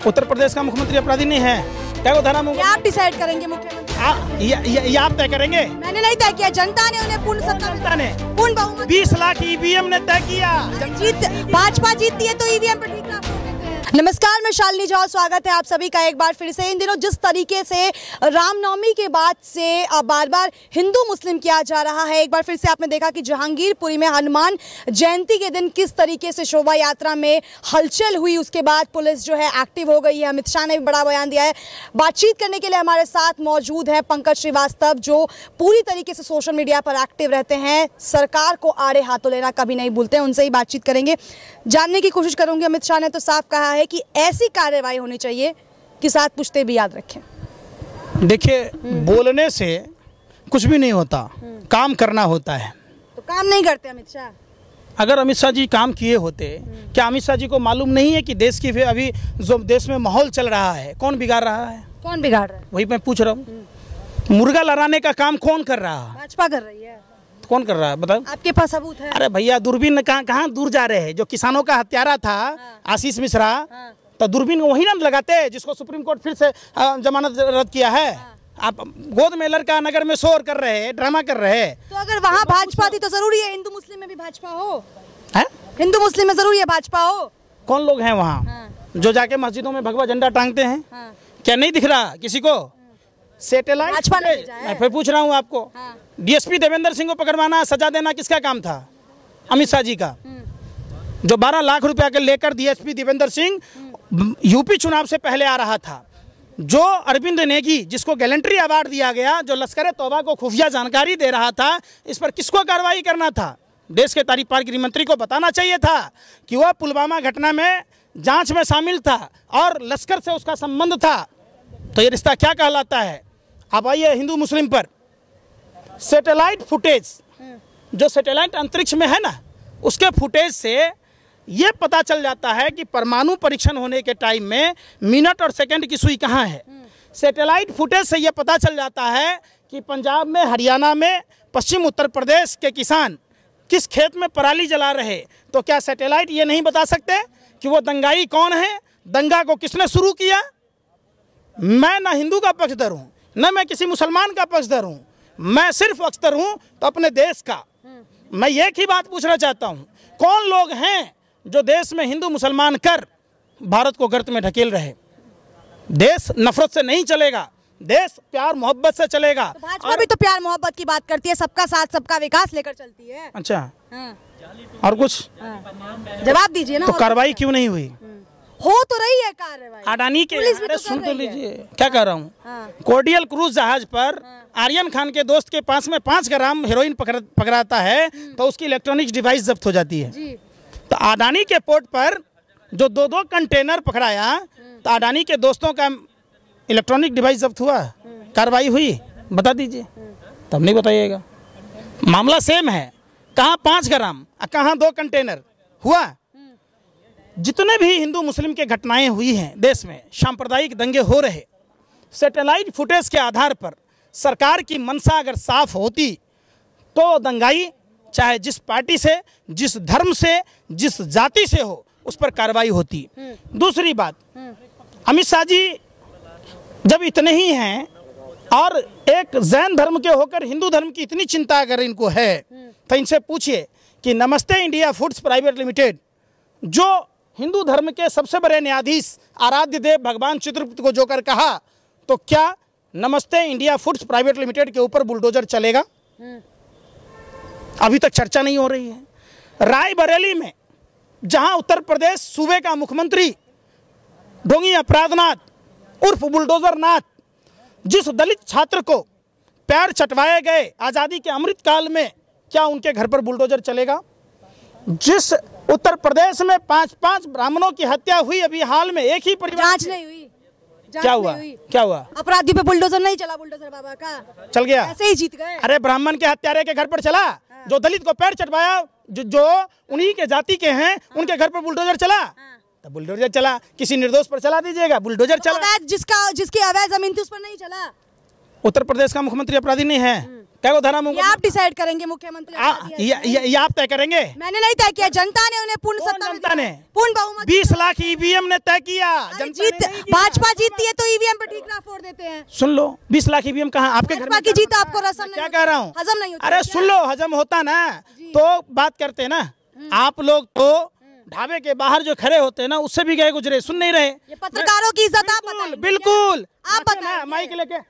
उत्तर प्रदेश का मुख्यमंत्री अपराधी नहीं है। क्या वो धारा में आप डिसाइड करेंगे मुख्यमंत्री? ये आप तय करेंगे? मैंने नहीं तय किया, जनता ने उन्हें पूर्ण सत्ता, जनता ने पूर्ण बहुमत 20 लाख ईवीएम ने तय किया। भाजपा जीतती है तो ईवीएम पर ठीक ना। नमस्कार, मैं शालिनी झा, स्वागत है आप सभी का एक बार फिर से। इन दिनों जिस तरीके से रामनवमी के बाद से बार बार हिंदू मुस्लिम किया जा रहा है, एक बार फिर से आपने देखा कि जहांगीरपुरी में हनुमान जयंती के दिन किस तरीके से शोभा यात्रा में हलचल हुई, उसके बाद पुलिस जो है एक्टिव हो गई है। अमित शाह ने भी बड़ा बयान दिया है। बातचीत करने के लिए हमारे साथ मौजूद है पंकज श्रीवास्तव, जो पूरी तरीके से सोशल मीडिया पर एक्टिव रहते हैं, सरकार को आड़े हाथों लेना कभी नहीं भूलते हैं। उनसे ही बातचीत करेंगे, जानने की कोशिश करूंगी। अमित शाह ने तो साफ कहा है कि ऐसी कार्रवाई होनी चाहिए कि साथ पुश्ते भी याद रखें। देखिए, बोलने से कुछ भी नहीं होता, काम करना होता है। तो काम नहीं करते अमित शाह? अगर अमित शाह जी काम किए होते, क्या अमित शाह जी को मालूम नहीं है कि देश की अभी जो देश में माहौल चल रहा है, कौन बिगाड़ रहा है? कौन बिगाड़ रहा है? वही मैं पूछ रहा हूँ। मुर्गा लड़ाने का काम कौन कर रहा है? भाजपा कर रही है। कौन कर रहा है बताओ? आपके पास सबूत है? अरे भैया, दूरबीन कहाँ दूर जा रहे हैं? जो किसानों का हत्यारा था आशीष मिश्रा, तो दूरबीन वही ना लगाते जिसको सुप्रीम कोर्ट फिर से जमानत रद्द किया है। आप गोद में लड़का नगर में शोर कर रहे हैं, ड्रामा कर रहे हैं। तो अगर वहाँ भाजपा थी तो जरूरी है हिंदू मुस्लिम में भी भाजपा हो? है? हिंदू मुस्लिम में जरूरी है भाजपा हो? कौन लोग हैं वहाँ जो जाके मस्जिदों में भगवा झंडा टांगते हैं? क्या नहीं दिख रहा किसी को? सैटेलाइट भाजपा ने भेजा है। मैं फिर पूछ रहा हूँ आपको, डीएसपी देवेंद्र सिंह को पकड़वाना, सजा देना किसका काम था? अमित शाह जी का। जो 12 लाख रुपया के लेकर डीएसपी देवेंद्र सिंह यूपी चुनाव से पहले आ रहा था, जो अरविंद नेगी जिसको गैलेंट्री अवार्ड दिया गया, जो लश्कर तौबा को खुफिया जानकारी दे रहा था, इस पर किसको कार्रवाई करना था? देश के तारीख पार गृह मंत्री को बताना चाहिए था कि वह पुलवामा घटना में जांच में शामिल था और लश्कर से उसका संबंध था। तो ये रिश्ता क्या कहलाता है? अब आइए हिंदू मुस्लिम पर। सैटेलाइट फुटेज, जो सैटेलाइट अंतरिक्ष में है ना, उसके फुटेज से ये पता चल जाता है कि परमाणु परीक्षण होने के टाइम में मिनट और सेकंड की सुई कहाँ है। सैटेलाइट फुटेज से ये पता चल जाता है कि पंजाब में, हरियाणा में, पश्चिम उत्तर प्रदेश के किसान किस खेत में पराली जला रहे। तो क्या सैटेलाइट ये नहीं बता सकते कि वो दंगाई कौन है, दंगा को किसने शुरू किया? मैं ना हिंदू का पक्षधर हूँ, न मैं किसी मुसलमान का पक्षधर हूँ, मैं सिर्फ पक्षधर हूँ तो अपने देश का। मैं एक ही बात पूछना चाहता हूँ, कौन लोग हैं जो देश में हिंदू मुसलमान कर भारत को गर्त में ढकेल रहे? देश नफरत से नहीं चलेगा, देश प्यार मोहब्बत से चलेगा। तो भाजपा भी तो प्यार मोहब्बत की बात करती है, सबका साथ सबका विकास लेकर चलती है। अच्छा, और कुछ जवाब दीजिए ना। तो कार्रवाई क्यों नहीं हुई? हो तो रही है कार्रवाई। अडानी के, अरे सुन तो लीजिए क्या कह रहा हूँ। कोर्डियल क्रूज जहाज पर आर्यन खान के दोस्त के पास में 5 ग्राम हेरोइन पकड़ाता है तो उसकी इलेक्ट्रॉनिक डिवाइस जब्त हो जाती है। तो अडानी के पोर्ट पर जो 2-2 कंटेनर पकड़ाया, तो अडानी के दोस्तों का इलेक्ट्रॉनिक डिवाइस जब्त हुआ, कार्रवाई हुई? बता दीजिए, तब नहीं बताइएगा। मामला सेम है, कहाँ 5 ग्राम कहाँ 2 कंटेनर हुआ। जितने भी हिंदू मुस्लिम के घटनाएं हुई हैं देश में, सांप्रदायिक दंगे हो रहे, सैटेलाइट फुटेज के आधार पर सरकार की मंशा अगर साफ होती तो दंगाई चाहे जिस पार्टी से, जिस धर्म से, जिस जाति से हो, उस पर कार्रवाई होती। दूसरी बात, अमित शाह जी जब इतने ही हैं और एक जैन धर्म के होकर हिंदू धर्म की इतनी चिंता अगर इनको है, तो इनसे पूछिए कि नमस्ते इंडिया फूड्स प्राइवेट लिमिटेड, जो हिंदू धर्म के सबसे बड़े न्यायाधीश आराध्य देव भगवान चित्रगुप्त को जोकर कहा, तो क्या नमस्ते इंडिया फूड्स प्राइवेट लिमिटेड के ऊपर बुलडोजर चलेगा? अभी तक चर्चा नहीं हो रही है। रायबरेली में, जहां उत्तर प्रदेश सूबे का मुख्यमंत्री ढोंगी अपराधनाथ उर्फ बुलडोजर नाथ, जिस दलित छात्र को पैर चटवाए गए आज़ादी के अमृत काल में, क्या उनके घर पर बुलडोजर चलेगा? जिस उत्तर प्रदेश में 5-5 ब्राह्मणों की हत्या हुई अभी हाल में, एक ही परिवार, जांच नहीं हुई। क्या हुआ? क्या हुआ? अपराधियों पे बुलडोजर नहीं चला, बुलडोजर बाबा का चल गया, ऐसे ही जीत गए। अरे ब्राह्मण के हत्यारे के घर पर चला, जो दलित को पैर चटवाया, जो उन्हीं के जाति के हैं, उनके घर पर बुलडोजर चला। तो बुलडोजर चला, किसी निर्दोष पर चला दीजिएगा, बुलडोजर चला। जिसकी अवैध जमीन थी उस पर नहीं चला। उत्तर प्रदेश का मुख्यमंत्री अपराधी नहीं है, क्या को धारा ये आप डिसाइड करेंगे मुख्यमंत्री? ये आप तय करेंगे? मैंने नहीं तय किया, जनता ने उन्हें पूर्ण सत्ता में दिया, पूर्ण बहुमत। 20 लाख ईवीएम ने तय किया। भाजपा जीतती है तो ईवीएम पे ठीकरा फोड़ देते हैं। सुन लो, 20 लाख ईवीएम कहाँ आपके घर में? की जीत आपको रसम क्या कह रहा हूँ, हजम नहीं होता? अरे सुन लो, हजम होता ना तो बात करते हैं ना। आप लोग तो ढाबे के बाहर जो खड़े होते हैं ना, उससे भी गए गुजरे, सुन नहीं रहे। ये पत्रकारों की इज्जत आप बताएं। बिल्कुल, आप बताएं। माइक लेके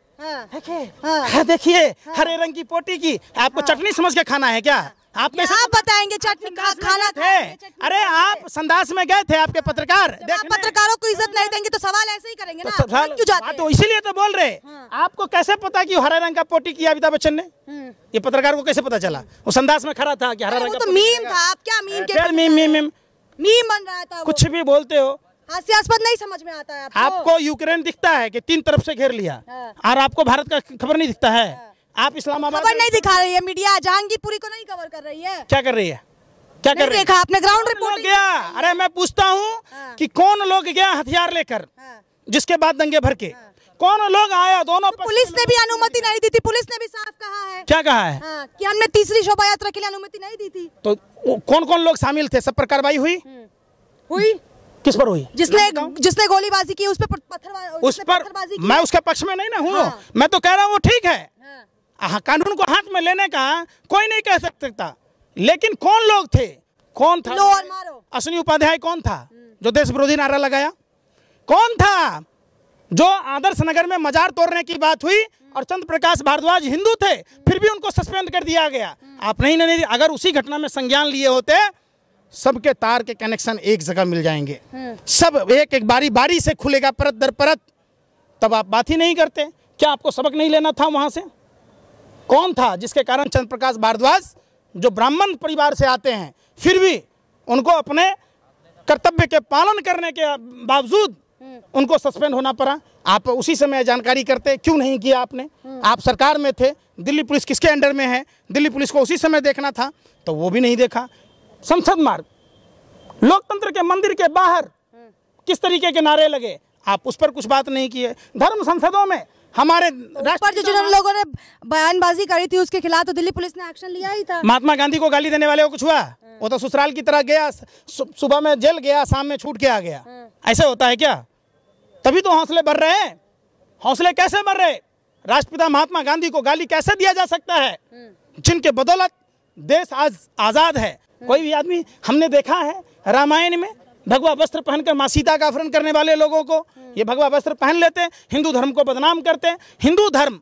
देखिए, हरे रंग की पोटी की आपको चटनी समझ के खाना है क्या? आप बताएंगे चटनी खाना थे? अरे आप संदास में गए थे, आपके पत्रकार। आप पत्रकारों को इज्जत नहीं देंगे तो सवाल ऐसे ही करेंगे ना, क्यों जाते? तो इसीलिए तो बोल रहे। आपको कैसे पता कि हरे रंग का पोटी किया अमिताभ बच्चन ने? ये पत्रकार को कैसे पता चला? वो संदास में खड़ा था कि हरा रंग का मीम था। आप क्या मीम के मीम बन रहा था? कुछ भी बोलते हो, हास्यास्पद नहीं समझ में आता है आपको यूक्रेन दिखता है कि 3 तरफ से घेर लिया, और आपको भारत का खबर नहीं दिखता है। आप इस्लामाबाद खबर नहीं दिखा रही है मीडिया, जहांगीरपुरी को नहीं कवर कर रही है। क्या कर रही है? क्या कर रही है? देखा आपने ग्राउंड रिपोर्ट गया? अरे मैं पूछता हूँ कि कौन लोग गया हथियार लेकर, जिसके बाद दंगे भर के कौन लोग आया? दोनों पुलिस ने भी अनुमति नहीं दी थी। पुलिस ने भी साफ कहा है। क्या कहा है? कि हमने तीसरी शोभा यात्रा के लिए अनुमति नहीं दी थी। तो कौन कौन लोग शामिल थे? सब पर कार्रवाई हुई? किस पर हुई? जिसने गोलीबाजी की उस पर उस पर मैं उसके पक्ष में नहीं ना हूँ। मैं तो कह रहा हूँ वो ठीक है, कानून को हाथ में लेने का कोई नहीं कह सकता, लेकिन कौन लोग थे? कौन था? अश्विनी उपाध्याय कौन था जो देश विरोधी नारा लगाया? कौन था जो आदर्श नगर में मजार तोड़ने की बात हुई और चंद्र प्रकाश भारद्वाज हिंदू थे, फिर भी उनको सस्पेंड कर दिया गया? आप नहीं, अगर उसी घटना में संज्ञान लिए होते, सबके तार के कनेक्शन एक जगह मिल जाएंगे, सब एक एक बारी बारी से खुलेगा, परत दर परत, तब आप बात ही नहीं करते। क्या आपको सबक नहीं लेना था वहां से? कौन था जिसके कारण चंद्र प्रकाश भारद्वाज जो ब्राह्मण परिवार से आते हैं, फिर भी उनको अपने कर्तव्य के पालन करने के बावजूद उनको सस्पेंड होना पड़ा? आप उसी समय जानकारी करते, क्यों नहीं किया आपने? आप सरकार में थे, दिल्ली पुलिस किसके अंडर में है? दिल्ली पुलिस को उसी समय देखना था, तो वो भी नहीं देखा। संसद मार्ग, लोकतंत्र के मंदिर के बाहर किस तरीके के नारे लगे, आप उस पर कुछ बात नहीं किए। धर्म संसदों में हमारे पर जो जिन लोगों ने बयानबाजी करी थी उसके खिलाफ तो दिल्ली पुलिस ने एक्शन लिया ही था। महात्मा गांधी को गाली देने वाले को कुछ हुआ? वो तो ससुराल की तरह गया, सुबह में जेल गया, शाम में छूट के आ गया। ऐसे होता है क्या? तभी तो हौसले बढ़ रहे हैं। हौसले कैसे बढ़ रहे? राष्ट्रपिता महात्मा गांधी को गाली कैसे दिया जा सकता है, जिनके बदौलत देश आज आजाद है? कोई भी आदमी, हमने देखा है रामायण में भगवा वस्त्र पहनकर मां सीता का अपहरण करने वाले लोगों को ये भगवा वस्त्र पहन लेते हैं, हिंदू धर्म को बदनाम करते हैं। हिंदू धर्म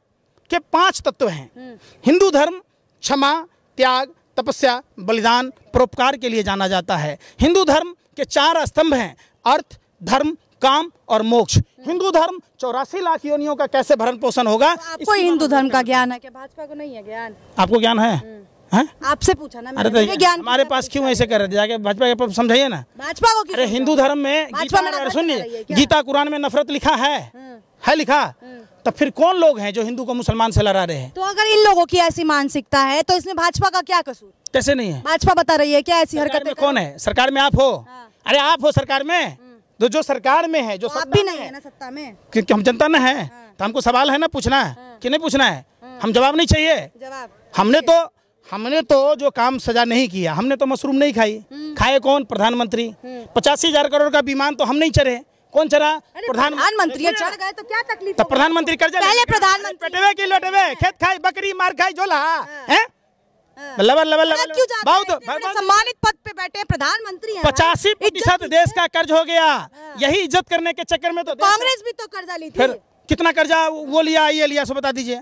के 5 तत्व हैं। हिंदू धर्म क्षमा, त्याग, तपस्या, बलिदान, परोपकार के लिए जाना जाता है। हिंदू धर्म के 4 स्तंभ हैं, अर्थ, धर्म, काम और मोक्ष। हिंदू धर्म 84 लाख योनियों का कैसे भरण पोषण होगा? आपको हिंदू धर्म का ज्ञान है क्या? भाजपा को नहीं है ज्ञान? आपको ज्ञान है? आपसे पूछा ना। अरे तो ज्ञान हमारे पास क्यों ऐसे कर रहे थे? जाके भाजपा के समझाइए ना। भाजपा को अरे हिंदू धर्म में सुनिए, गीता कुरान में नफरत लिखा है लिखा, तो फिर कौन लोग हैं जो हिंदू को मुसलमान से लड़ा रहे हैं? तो अगर इन लोगों की ऐसी मानसिकता है तो इसमें भाजपा का क्या कसूर? कैसे नहीं है? भाजपा बता रही है क्या ऐसी हरकतें? कौन है सरकार में? आप हो। अरे आप हो सरकार में, तो जो सरकार में है, जो आप भी नहीं है ना सत्ता में, क्योंकि हम जनता न है, तो हमको सवाल है ना पूछना है कि नहीं पूछना है? हम जवाब नहीं चाहिए? जवाब हमने तो जो काम सजा नहीं किया, हमने तो मशरूम नहीं खाई। खाए कौन? प्रधानमंत्री। 85,000 करोड़ का विमान तो हम नहीं चढ़े, कौन चढ़ा? प्रधानमंत्री चढ़ गए तो क्या तकलीफ? तो प्रधानमंत्री कर्जा पहले प्रधानमंत्री पेटवे की लोटवे, खेत खाई, बकरी मार खाई, झोला है बहुत सम्मानित पद पे बैठे प्रधानमंत्री हैं। 85% देश का कर्ज हो गया। यही इज्जत करने के चक्कर में तो कांग्रेस भी तो कर्जा ली थी। फिर कितना कर्जा वो लिया, ये लिया, सो बता दीजिए।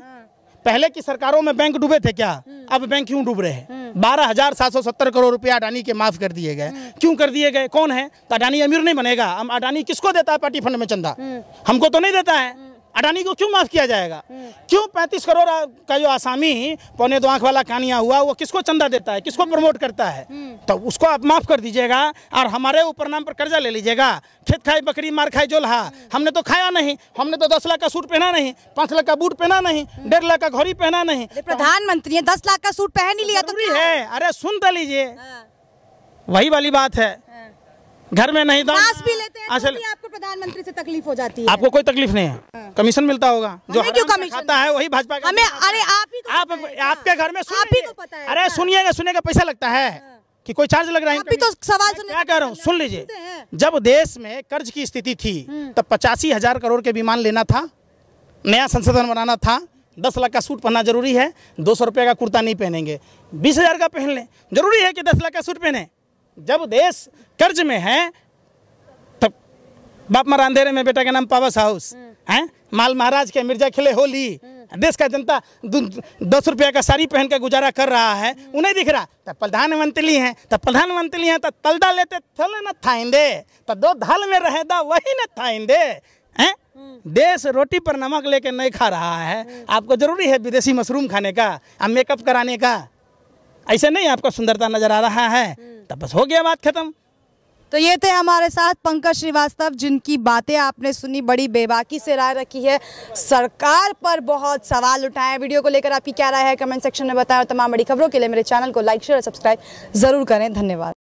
पहले की सरकारों में बैंक डूबे थे क्या? अब बैंक क्यों डूब रहे हैं? 12,770 करोड़ रुपया अडानी के माफ कर दिए गए। क्यों कर दिए गए? कौन है? तो अडानी अमीर नहीं बनेगा। हम अडानी किसको देता है पार्टी फंड में चंदा? हमको तो नहीं देता है। अडानी को क्यों माफ किया जाएगा? क्यों 35 करोड़ का जो आसामी 1.25 आंख वाला कानिया हुआ, वो किसको चंदा देता है, किसको प्रमोट करता है? तो उसको आप माफ कर दीजिएगा और हमारे ऊपर नाम पर कर्जा ले लीजिएगा। खेत खाई, बकरी मार खाई, जोल्हा। हमने तो खाया नहीं, हमने तो 10 लाख का सूट पहना नहीं, 5 लाख का बूट पहना नहीं, 1.5 लाख का घड़ी पहना नहीं। प्रधानमंत्री 10 लाख का सूट पहन ही लिया तो है। अरे सुन तो लीजिए, वही वाली बात है। घर में नहीं था, सांस भी लेते हैं अच्छा, तो भी आपको प्रधानमंत्री से तकलीफ हो जाती है। आपको कोई तकलीफ नहीं है, कमीशन मिलता होगा, जो हमें क्यों हराम से कमीशन खाता है वही भाजपा का। हमें, अरे आप ही को आप पता है आपके घर में आप ही को पता है अरे सुनिएगा पैसा लगता है कि कोई चार्ज लग रहा है? आप भी तो सवाल मैं क्या कह रहा हूँ, सुन लीजिए। सुनते हैं। जब देश में कर्ज की स्थिति थी तब 85,000 करोड़ के विमान लेना था, नया संशोधन बनाना था, 10 लाख का सूट पहनना जरूरी है, 200 रुपये का कुर्ता नहीं पहनेंगे, 20,000 का पहन लें, जरूरी है कि 10 लाख का सूट पहने। जब देश कर्ज में है तब बाप मारा अंधेरे में बेटा के नाम पावर्स हाउस हैं, माल महाराज के मिर्जा खिले होली, देश का जनता 10 रुपया का साड़ी पहन के गुजारा कर रहा है, उन्हें दिख रहा। तब प्रधानमंत्री हैं तो तलदा लेते थले न थाइंदे, तो 2 धाल में रहेदा वही न थाइंदे हैं। देश रोटी पर नमक लेके नहीं खा रहा है, आपको जरूरी है विदेशी मशरूम खाने का, अब मेकअप कराने का, ऐसे नहीं आपको सुंदरता नजर आ रहा है, तब बस हो गया, बात खत्म। तो ये थे हमारे साथ पंकज श्रीवास्तव, जिनकी बातें आपने सुनी, बड़ी बेबाकी से राय रखी है, सरकार पर बहुत सवाल उठाए। वीडियो को लेकर आपकी क्या राय है कमेंट सेक्शन में बताएं, और तमाम बड़ी खबरों के लिए मेरे चैनल को लाइक शेयर और सब्सक्राइब जरूर करें। धन्यवाद।